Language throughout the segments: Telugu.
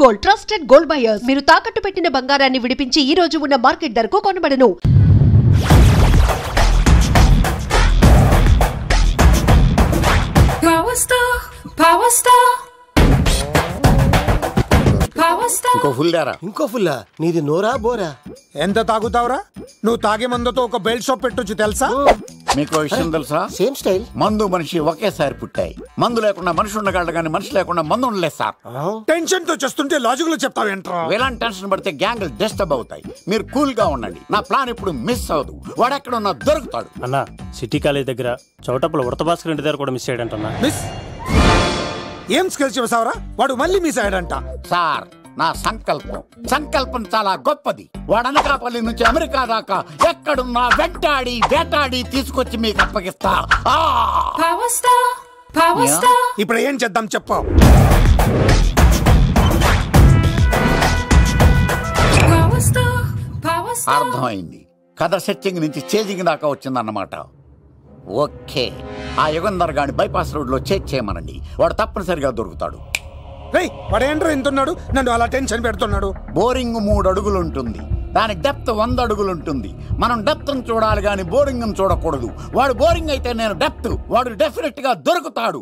Gold, trusted gold buyers. మీరు తాకట్టు పెట్టిన బంగారాన్ని విడిపించి ఈ రోజు ఉన్న మార్కెట్ ధరకు కొనబడను. ఇంకో ఫుల్లా నీది నోరా బోరా? ఎంత తాగుతావురా? నువ్వు తాగే మందుతో ఒక బెల్ట్ షాప్ పెట్టొచ్చు తెలుసా? మీకు విషయం తెలుసా? Same style. మందు మనిషి ఒకేసారి పుట్టాయి. మందు లేకుండా మనిషి ఉండగలడు కానీ మనిషి లేకుండా మందు ఉండలేదు సార్. టెన్షన్ తో చేస్తుంటే లాజిక్ లో చెప్తావేంట్రా? ఎలాంటి టెన్షన్ పడితే గ్యాంగ్లు డిస్టర్బ్ అవుతాయి. మీరు కూల్ గా ఉండండి. నా ప్లాన్ ఇప్పుడు మిస్ అవ్వదు. వాడు ఎక్కడ ఉన్నా దొరుకుతాడు. అన్న సిటీ కాలేజ్ దగ్గర చౌటప్పుల ఉడతభాస్కర్ ఇంటి దగ్గర కూడా మిస్ అయ్యాడంటన్నా. మిస్ ఏం స్కిల్స్ చేసావరా? వాడు మళ్ళీ మిస్ అయ్యాడంట. సార్ నా సంకల్పం చాలా గొప్పది. వాడు అనకాపల్లి నుంచి అమెరికా దాకా ఎక్కడున్నా వెంటాడి వేటాడి తీసుకొచ్చి మీకు అప్పగిస్తా. ఇప్పుడు ఏం చేద్దాం చెప్పు. అర్థమైంది. కథ సెట్టింగ్ నుంచి చేజింగ్ దాకా వచ్చిందన్నమాట. ఓకే, ఆ యుగంధర్ గాని బైపాస్ రోడ్ లో చేయమనండి. వాడు తప్పనిసరిగా దొరుకుతాడు. వాడేంట్రా ఇంతున్నాడు? నన్ను అలా టెన్షన్ పెడుతున్నాడు. బోరింగ్ 3 అడుగులు ఉంటుంది. దాని డెప్త్ 100 అడుగులు ఉంటుంది. మనం డెప్త్ చూడాలి గాని బోరింగ్ చూడకూడదు. వాడు బోరింగ్ అయితే నేను డెప్త్. వాడు డెఫినెట్ గా దొరుకుతాడు.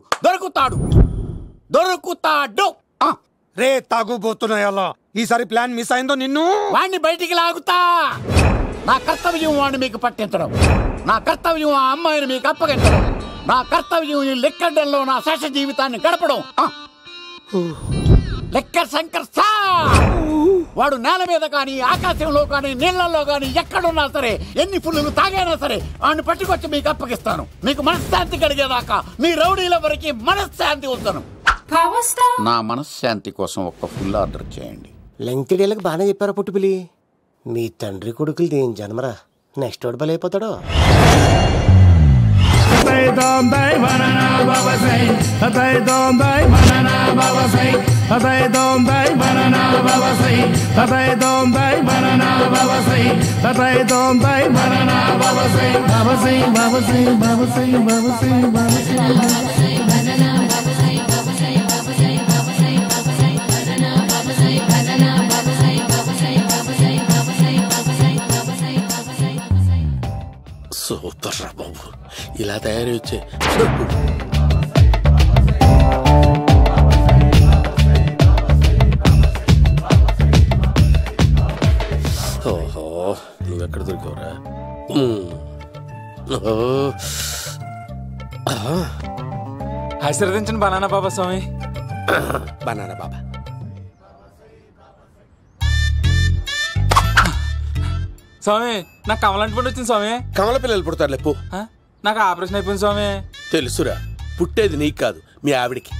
రే తాగుబోతున్నాయా? ఈసారి ప్లాన్ మిస్ అయిందో నిన్ను వాడిని బయటికి లాగుతా. నా కర్తవ్యం వాడిని మీకు పట్టించడం. నా కర్తవ్యం ఆ అమ్మాయిని మీకు అప్పగించడం. నా కర్తవ్యం ఈ లెక్కడంలో నా శేష జీవితాన్ని గడపడం. లెక్కర్ శంకర్ సార్ వాడు నేల మీద కానీ ఆకాశంలో కానీ నీళ్లలో కానీ ఎక్కడున్నా సరే, ఎన్ని ఫుల్లు తాగైనా సరే వాడిని పట్టుకొచ్చి మీకు అప్పగిస్తాను. మీకు మనశ్శాంతి కలిగేదాకా మీ రౌడీల వరకు మనశ్శాంతి వస్తాను. నా మనశ్శాంతి కోసం ఒక్క ఫుల్ ఆర్డర్ చేయండి. లెంగ్త్ డేలకు బాగానే చెప్పారా పుట్టుపిలి? మీ తండ్రి కొడుకులు దేని జన్మరా? నెక్స్ట్ వాడు బలైపోతాడో. సూపర్ రా బాబు, ఇలా తయారీ వచ్చే. ఓహో, నువ్వెక్కడ దొరికావురా? ఆశీర్వదించండి బనానా బాబా స్వామి. బనానా బాబా స్వామి, నాకు కమలంటి పండు వచ్చింది స్వామి. కమల పిల్లలు పుడతారు లేపు. నాకు ఆపరేషన్ అయిపోయింది స్వామి. తెలుసురా, పుట్టేది నీకు కాదు మీ ఆవిడికి.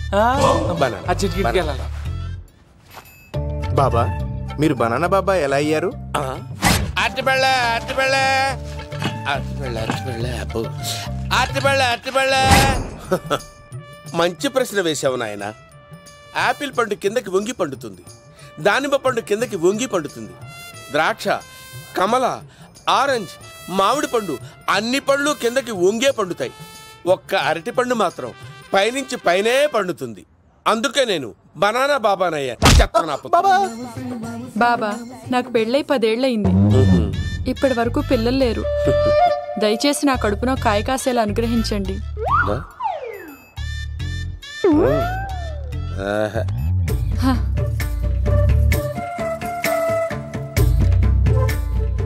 బాబా, మీరు బనానా బాబా ఎలా అయ్యారు? మంచి ప్రశ్న వేసావు నాయన. యాపిల్ పండు కిందకి వంగి పండుతుంది, దానిమ్మ పండు కిందకి వంగి పండుతుంది, ద్రాక్ష, కమల, ఆరెంజ్, మామిడి పండు అన్ని పండ్లు కిందకి వంగే పండుతాయి. ఒక్క అరటి పండు మాత్రం పైనుంచి పైనే పండుతుంది. అందుకే నేను బనానా బాబానయ్యా. బాబా, నాకు పెళ్ళై 10 ఏళ్ళయింది. ఇప్పటి వరకు పిల్లలు లేరు. దయచేసి నా కడుపునో కాయ కాసేలా అనుగ్రహించండి.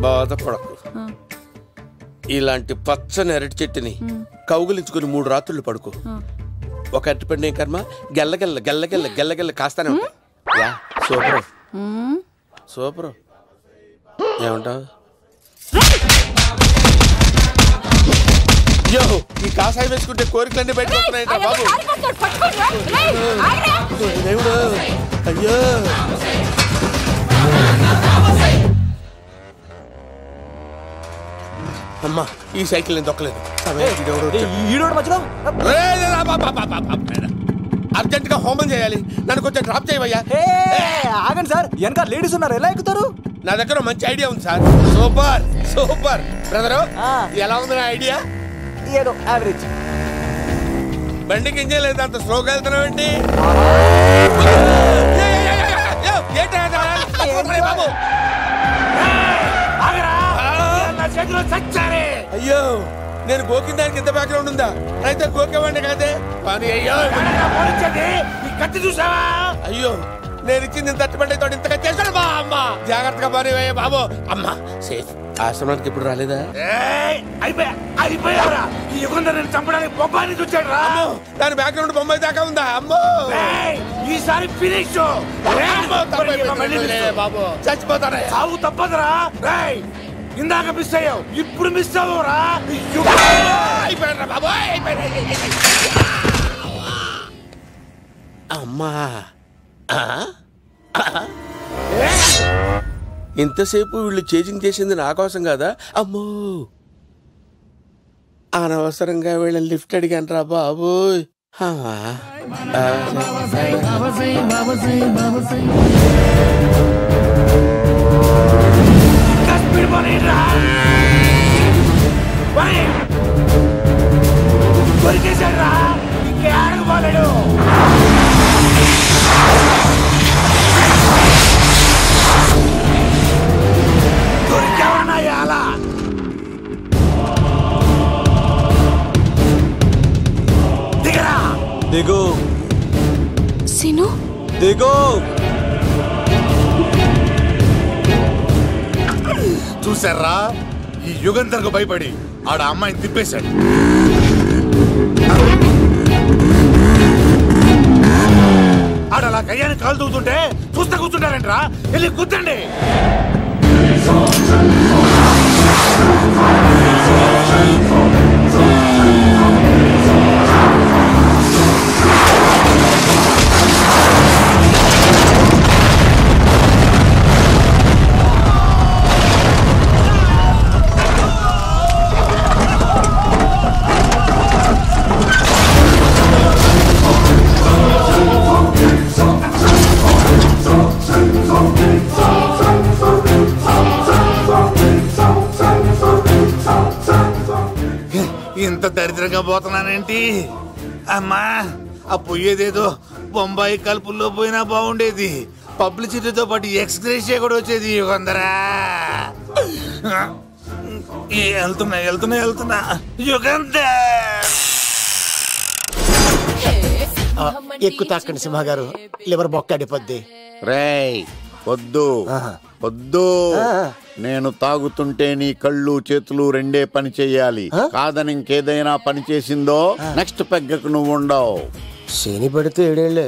బాధపడకు. ఇలాంటి పచ్చని అరటి చెట్టుని కౌగులించుకుని 3 రాత్రులు పడుకో. ఒక అరటి పండు ఏం కర్మ, గెల్లగెల్ల గెల్లగెల్ల గెల్లగెల్ల కాస్తానే ఉంటాయి. Super super. ఏమంటావు? అయ్యో, ఈ కాసాయి వేసుకుంటే కోరికలన్నీ బయటకు వస్తున్నాయంట బాబు. దేవుడు, అయ్యో. అమ్మా, ఈ సైకిల్ నేను దొక్కలేదు. అర్జెంట్ గా హోమం చేయాలి. నన్ను కొంచెం డ్రాప్ చేయవయ్యా. ఆగండి సార్, వెనక లేడీస్ ఉన్నారు, ఎలా ఎక్కుతారు? నా దగ్గర మంచి ఐడియా ఉంది సార్. Super super. బ్రదరు, ఎలా ఉంది నా ఐడియా? ఏదో యావరేజ్. బండికి ఇంజన్ లేదు, అంత స్లోగా వెళ్తున్నావు ఏంటి? నేను గోకిన దానికి ఇంత బ్యాక్గ్రౌండ్ ఉందా? అయితే గోకేవాడిని కాదే. పని అయ్యో కత్తి చూసావా? అయ్యో నేను ఇచ్చింది తట్టుబడి తోడు ఇంతగా చేశాడు బా అమ్మ. జాగ్రత్తగా పని బాబు. అమ్మ సేఫ్. ఆశ్రమానికి ఇప్పుడు రాలేదా? అయిపోయారా? ఈ యుగంధర్ నేను చంపడానికి బొమ్మాయిని చూచాడు రా. దాని బ్యాక్గ్రౌండ్ బొమ్మాయి దాకా ఉందా? అమ్మో ఈసారి ఫినిష్ బాబు. చచ్చిపోతారా? సాగు తప్పదురా. ఇందాక మిస్ అయ్యావు, ఇప్పుడు మిస్ అవ్వరా? అయిపోయారా బాబు? అమ్మా ఇంతసేపు వీళ్ళు చేజింగ్ చేసింది నా కోసం కదా. అమ్మో అనవసరంగా వీళ్ళని లిఫ్ట్ అడిగాను రా బాబు. దొరికేశాడు. ఇంకే ఆడకపోలేడు. దొరికావన్నా ఎలా? దిగరా. దిగు సీను దిగు. చూసారా? ఈ యుగంధర్కు భయపడి ఆడ అమ్మాయిని తిప్పేశాడు. ఆడ అలా కయ్యాన్ని కాలు దూతుంటే చూస్తే కూర్చుంటారంట్రా. వెళ్ళి కూర్చోండి. ఇంత దరిద్రంగా పోతున్నానేంటి? అమ్మా ఆ పోయేదేదో బొంబాయి కలుపుల్లో పోయినా బాగుండేది. పబ్లిసిటీతో పాటు ఎక్స్గ్రేషియా కూడా వచ్చేది. యుగంధరా వెళ్తున్నా యుగంధర్. ఎక్కువ తాకండి సింహ గారు, లివర్ బొక్కడిపోద్ది. రేయ్ వద్దు వద్దు. నేను తాగుతుంటే నీ కళ్ళు చేతులు రెండే పని చెయ్యాలి. కాదని ఇంకేదైనా పని చేసిందో నెక్స్ట్ పెగ్గకు నువ్వు ఉండవు. శని పడితే 7 ఏళ్లే,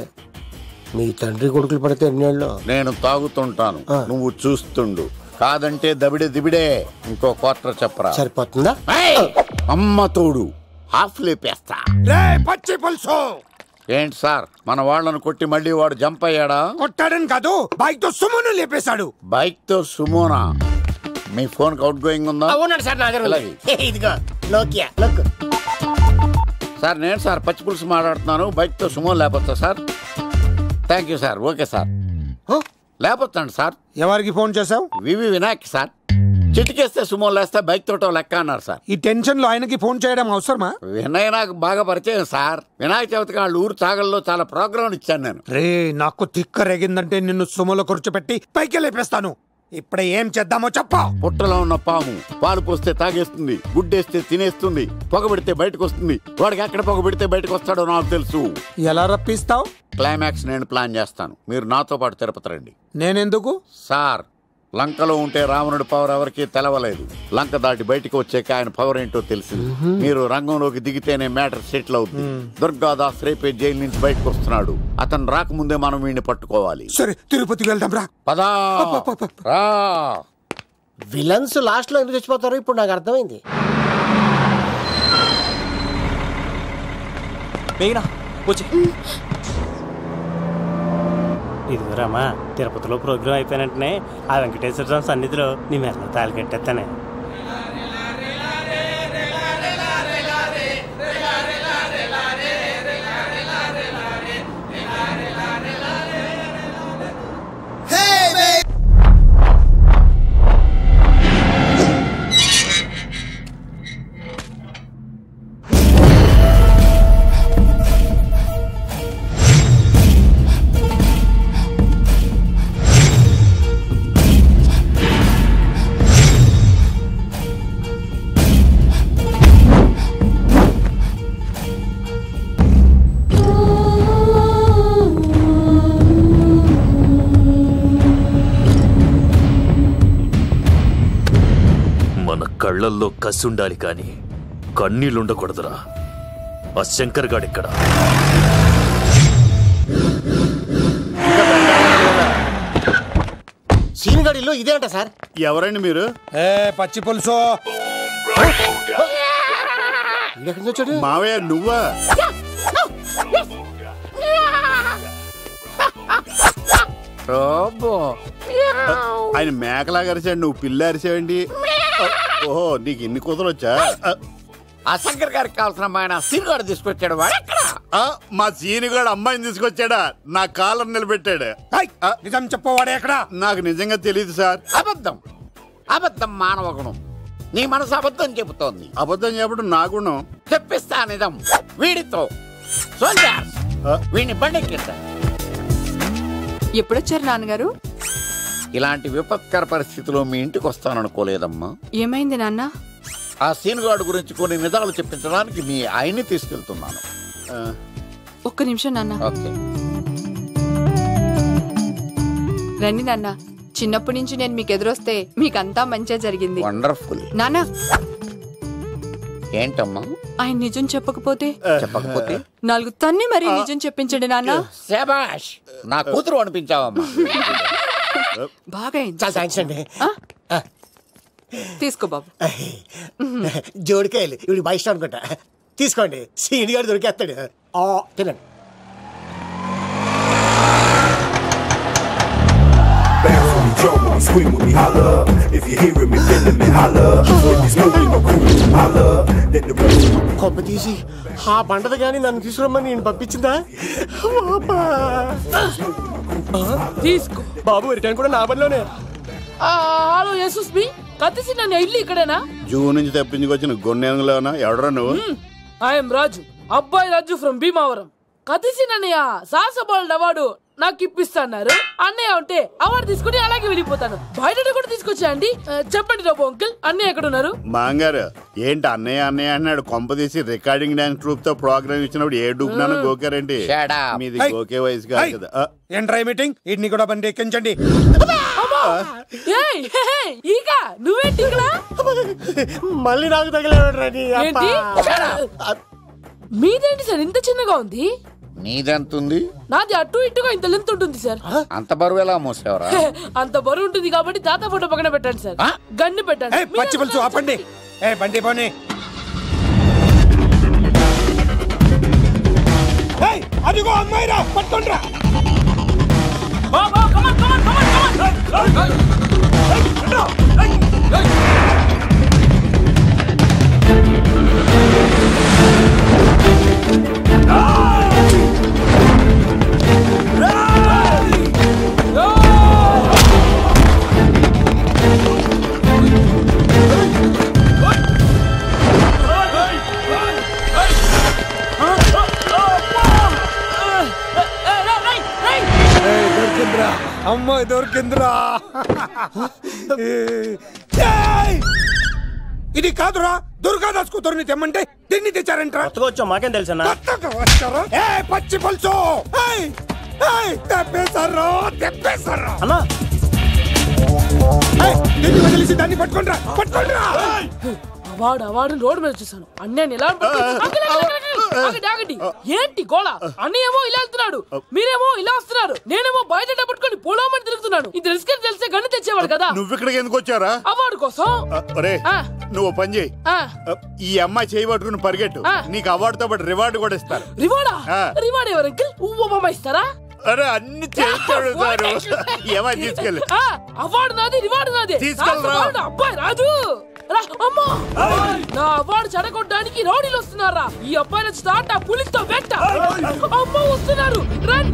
మీ తండ్రి కొడుకులు పడితే 8 ఏళ్ళు. నేను తాగుతుంటాను, నువ్వు చూస్తుండు. కాదంటే దబిడే దిబిడే. ఇంకో క్వార్టర్ చెప్పరా? సరిపోతుందా? అమ్మ తోడు హాఫ్ లేపేస్తా. పచ్చి పులుసు. ఏంటి సార్, మన వాళ్ళను కొట్టి మళ్ళీ వాడు జంప్ అయ్యాడా? కొట్టాడని కాదు, బైక్ తో సుమోను లేపేశాడు. బైక్ తో సుమోనా? మీ ఫోన్ అవుట్ గోయింగ్ ఉందా? ఇదిగో నోకియా లోక్. సార్ నేను సార్ పచ్చి పులుసు మాట్లాడుతున్నాను. బైక్ తో సుమో లేపొచ్చా sir? Thank you sir. Okay sir, లేపొచ్చండి సార్. ఎవరికి ఫోన్ చేసావు? వివి వినాయక్ సార్. చిటికేస్తే సుమో లేస్తే బైక్ తోటో లెక్క అన్నారు సార్. ఈ టెన్షన్ లో ఆయనకి ఫోన్ చేయడం అవసరమా? వినయ్ నాకు బాగా పరిచయం సార్. వినాయక చవితికి వాళ్ళ ఊరు చాగల్లో చాలా ప్రోగ్రాం ఇచ్చాను నేను. రే నాకు తిక్క రేగిందంటే నిన్ను సుమోలో కూర్చోపెట్టి పైకి లేపేస్తాను. ఇప్పుడే ఏం చేద్దామో చెప్పా. పుట్టలో ఉన్న పాము పాలు పోస్తే తాగేస్తుంది, గుడ్డేస్తే తినేస్తుంది, పొగబెడితే బయటకు వస్తుంది. వాడికి ఎక్కడ పొగబెడితే బయటకు వస్తాడో నాకు తెలుసు. ఎలా రప్పిస్తావు? క్లైమాక్స్ నేను ప్లాన్ చేస్తాను, మీరు నాతో పాటు తిరుపతి రండి. నేనెందుకు? సార్ లంకలో ఉంటే రావణుడి పవర్ ఎవరికి తెలవలేదు. లంక దాటి బయటికి వచ్చాక ఆయన పవర్ ఏంటో తెలిసింది. మీరు రంగంలోకి దిగితేనే మ్యాటర్ సెటిల్ అవుతుంది. దుర్గాదాస్ రేపే జైలు నుంచి బయటకు వస్తున్నాడు. అతను రాకముందే మనం వీడిని పట్టుకోవాలి. సరే తిరుపతికి వెళ్దాం రా. పదా రా. విలన్స్ లాస్ట్ లో ఎందుకు చచ్చిపోతారో ఇప్పుడు నాకు అర్థమైంది. ఇదిగోరామా, తిరుపతిలో ప్రోగ్రాం అయిపోయిన వెంటనే ఆ వెంకటేశ్వర స్వామి సన్నిధిలో నీ మెల్ల తాళి కట్టేస్తానే. కళ్ళల్లో కసుండాలి కానీ కన్నీళ్ళుండకూడదురా. ఆ శంకర్ గాడిక్కడ. సీనిగాడిలో ఇదే అంట సార్. ఎవరండి మీరు? పచ్చి పులుసు. మావయ్య నువ్వా? ఆయన మేకలాగా అరిచాడు, నువ్వు పిల్ల అరిచావండి. ఓహో, నీకు ఇన్ని కూతురు వచ్చా? ఆ శంకర్ గారికి కావాల్సిన అమ్మాయి సీనుగాడు తీసుకొచ్చాడు. మా సీనుగాడు అమ్మాయిని తీసుకొచ్చాడా? నా కాలర్ నిలబెట్టాడు. నిజం చెప్పవాడే ఎక్కడ? నాకు నిజంగా తెలియదు సార్. అబద్ధం, అబద్ధం మానవ గుణం. నీ మనసు అబద్ధం చెబుతోంది. అబద్ధం చెప్పడం నా గుణం. చెప్పిస్తా నిజం వీడితో. వీడిని బండెక్కిస్తా. ఎప్పుడొచ్చారు నాన్నగారు? ఇలాంటి విపత్కర పరిస్థితిలో మీ ఇంటికి వస్తాననుకోలేదమ్మా. ఏమైంది నాన్న? ఆ సీనుగాడు గురించి కొన్ని నిజాలు చెప్పించడానికి మీ ఆయన్ని తీసుకెళ్తున్నాను. ఒక్క నిమిషం నాన్న. ఓకే రండి నాన్న. చిన్నప్పటి నుంచి నేను మీకు ఎదురొస్తే మీకంతా మంచిగా జరిగింది. వండర్ఫుల్. నాన్న, ఏంటమ్మా? ఆయన నిజం చెప్పకపోతే చెప్పకపోతే 4 తన్ని మరీ నిజం చెప్పించండి నాన్న. శభాష్, నా కూతురు అనిపించావమ్మా. బాగా థ్యాంక్స్ అండి. తీసుకో బాబు. జోడికాయలు ఇవి బాగా ఇష్టం అనుకుంటా. తీసుకోండి, సీనిగాడు దొరికేస్తాడు. తినండి. కొబ్బ తీసి ఆ పంటది కానీ నన్ను తీసుకురమ్మని నేను పంపించిందా? తీసుకో బాబు, రిటర్న్ కూడా నా పనిలోనే. హలో యశస్ బి, కత్తిసి నన్ను ఇల్లు ఇక్కడేనా? జూ నుంచి తప్పించుకొచ్చిన గొన్నెంగులోనా? ఎవడరా నువ్వు? ఐఎమ్ రాజు, అబ్బాయి రాజు ఫ్రమ్ భీమావరం. కత్తిసి నన్నయ్య సాహసబాల్ అవార్డు నాకు ఇప్పిస్తాన్నారు. అన్నయ్య ఉంటే అవార్డు తీసుకుని అలాగే వెళ్ళిపోతాను. బయట కూడా తీసుకొచ్చా అండి. చెప్పండి రాబు అంకుల్, అన్నయ్య ఎక్కడ ఉన్నారు? మాంగారు ఏంటి అన్నయ్య అన్నయ్య అన్నాడు? కొంప తీసి రికార్డింగ్ డాన్స్ ట్రూప్ తో ప్రోగ్రామ్ ఇచ్చినప్పుడు ఏ డూబ్నానో గోకారండి. మీది గోకే వయసు కాదు కదా. ఏంట్రై మీటింగ్? ఇడ్ని కూడా బండి ఎక్కించండి. ఈక నువ్వేంటి ఇక్కడ? మళ్ళీ నాకు తగిలేవాడు. మీదేంటి సార్ ఇంత చిన్నగా ఉంది? నీదెంతుంది? నాది అటు ఇటుగా ఇంత లెంత్ ఉంటుంది సార్. అంత బరువు ఎలా మోసేవరా? అంత బరువు ఉంటుంది కాబట్టి తాత ఫోటో పక్కన పెట్టండి సార్. గన్ను పెట్టండి. పచ్చి పులుసు ఆపండి. బండి పోనీ. అదిగో అమ్మాయిరా, పట్టుకోండిరా. అమ్మాయి దొరికిందిరా. ఇది కాదురా, దుర్గాదాస్ కూతురుని తెమ్మంటే దీన్ని తెచ్చారంట. వచ్చా మాకేం తెలుసా? పచ్చి పులుసు తెప్పేశారు, తెప్పేశారు అన్నా. దీన్ని వదిలేసి దాన్ని పట్టుకోండిరా, పట్టుకోండిరా. అవార్డు రోడ్డు మీద చూసాను. అన్నయ్య ఎలా ఏంటి గోళ? అన్నయ్యేమో ఇలా వెళ్తున్నాడు, మీరేమో ఇలా వస్తున్నారు, నేనేమో బయట పట్టుకొని పోలోమని తిరుగుతున్నాను. ఇది రిస్క్ అని తెలిస్తే గన్ను తెచ్చేవాడు కదా. నువ్వు ఇక్కడికి ఎందుకు వచ్చారా? అవార్డు కోసం. నువ్వు పని చేయి, ఈ అమ్మాయి చేయి పట్టుకుని పరిగెట్టు. నీకు అవార్డుతో పాటు రివార్డు కూడా ఇస్తారు. రివార్డా? రివార్డ్ ఎవరు అంకిల్? ఉవ్వమ్మ ఇస్తారా? అరే అన్ని చేస్తాడు సారు. ఏమై తీసుకెళ్ళి. అవార్డు నాది, రివార్డు నాది. తీసుకెళ్ళరా. అబ్బాయి రాజు, నా అవార్డు చెడగొట్టడానికి రౌడీలు వస్తున్నారా? ఈ అబ్బాయి స్టార్ట్ ఆ పులితో వెంట. అమ్మ వస్తున్నారు, రన్.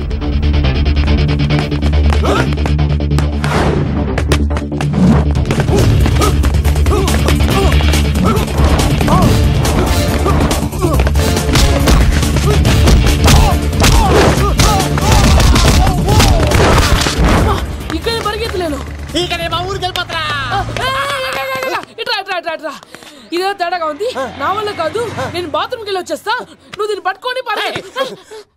ఇక్కడ పరిగెత్తలేను. ఇక్కడ మా ఊరికి వెళ్ళిపోతారా? ఇదే తేడాగా ఉంది. నా వల్ల కాదు, నేను బాత్రూమ్కి వెళ్ళి వచ్చేస్తా. నువ్వు దీన్ని పట్టుకొని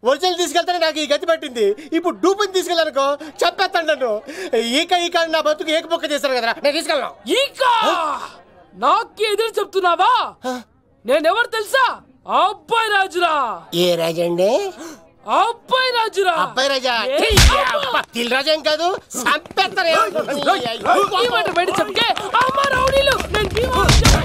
ఒరిజినల్ తీసుకెళ్తానే నాకు ఈ గతి పట్టింది. ఇప్పుడు డూపుని తీసుకెళ్ళానుకో చెప్పేస్తాను నన్ను. ఈక ఈక నా బతుకు ఏక పొక్క చేశారు కదరా, నేను తీసుకెళ్ళను. ఈక నాకు ఎదురు చెప్తున్నావా? నేనెవరు తెలుసా? అబ్బాయి రాజురా. ఏ రాజండి? అబ్బాయి రాజురా. అబ్బాయి రాజా తిల్ రాజా ఏం కాదు, సంపేస్తారు. ఈ మాట బయట చెప్తే అమ్మ రౌడీలు నేను భీమవరం చెప్పు.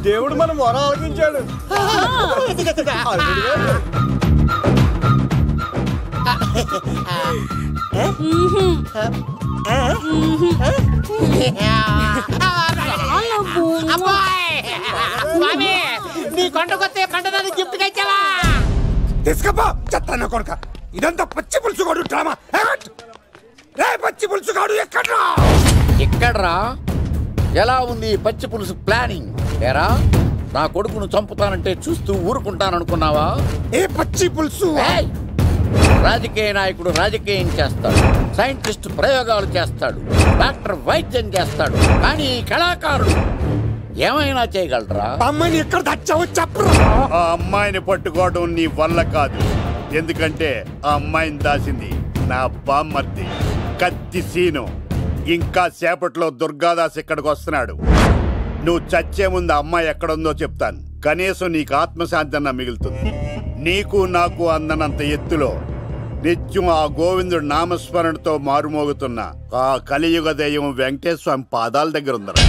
దేవుడు మనం మొర ఆలకించాడు. నీ కొండకొస్తే పంటదాన్ని గిఫ్ట్ గా ఇచ్చావా? తీసుకపో చెత్త కొడుక. ఇదంతా పచ్చి పులుసుగాడు డ్రామా. పచ్చి పులుసుగాడు ఎక్కడ్రా? ఎక్కడ్రా? ఎలా ఉంది పచ్చి పులుసు ప్లానింగ్? ఏరా నా కొడుకును చంపుతానంటే చూస్తూ ఊరుకుంటాననుకున్నావా? ఏ పచ్చి పులుసు? రాజకీయ నాయకుడు రాజకీయం చేస్తాడు, సైంటిస్ట్ ప్రయోగాలు చేస్తాడు, డాక్టర్ వైద్యం చేస్తాడు, కానీ కళాకారుడు ఏమైనా చేయగలరా? అమ్మాయిని ఎక్కడ తెచ్చావో చెప్పరా? ఆ అమ్మాయిని పట్టుకోవడం నీ వల్ల కాదు. ఎందుకంటే ఆ అమ్మాయిని దాసింది నా బామ్మర్ది కత్తి సీను. ఇంకా సేపట్లో దుర్గాదాస్ ఇక్కడికి వస్తున్నాడు. నువ్వు చచ్చే ముందు అమ్మాయి ఎక్కడుందో చెప్తాను. కనీసం నీకు ఆత్మశాంతి అన్న మిగులుతుంది. నీకు నాకు అందనంత ఎత్తులో నిత్యం ఆ గోవిందుడు నామస్మరణతో మారుమోగుతున్న ఆ కలియుగ దైవం వెంకటేశ్వర స్వామి పాదాల దగ్గర ఉందరా.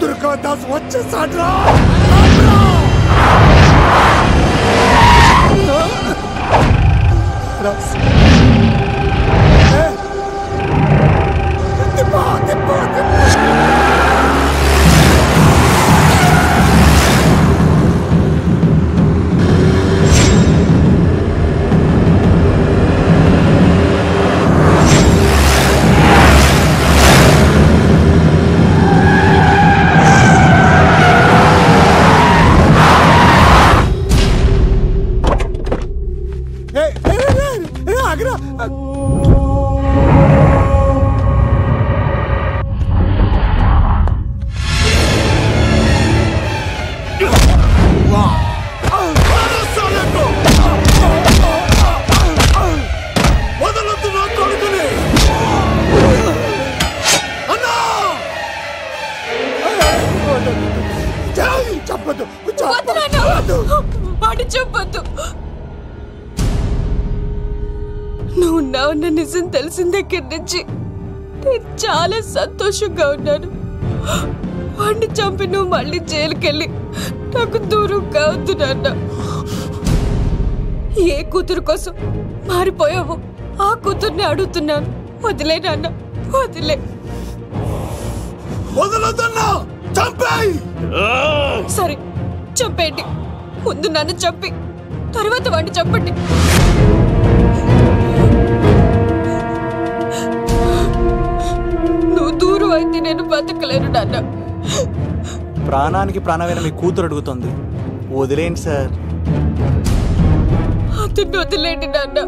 దుర్గాదాస్ వచ్చేసాడ్రా. నువ్వు ఉన్నావన్న నిజం తెలిసిన దగ్గర నుంచి నేను చాలా సంతోషంగా ఉన్నాను. వాడిని చంపి నువ్వు మళ్ళీ జైలుకెళ్ళి నాకు దూరం కావద్దు నాన్న. ఏ కూతురు కోసం మారిపోయావో ఆ కూతుర్ని అడుగుతున్నాను. వదిలే నాన్న, వదిలే. సరే చంపేయండి. ముందు నన్ను చంపి తర్వాత వాడిని చంపండి. నువ్వు దూరం అయితే నేను బతకలేను నాన్న. ప్రాణానికి ప్రాణమైన మీ కూతురు అడుగుతుంది, వదిలేండి సార్. అతన్ని వదిలేండి నాన్న.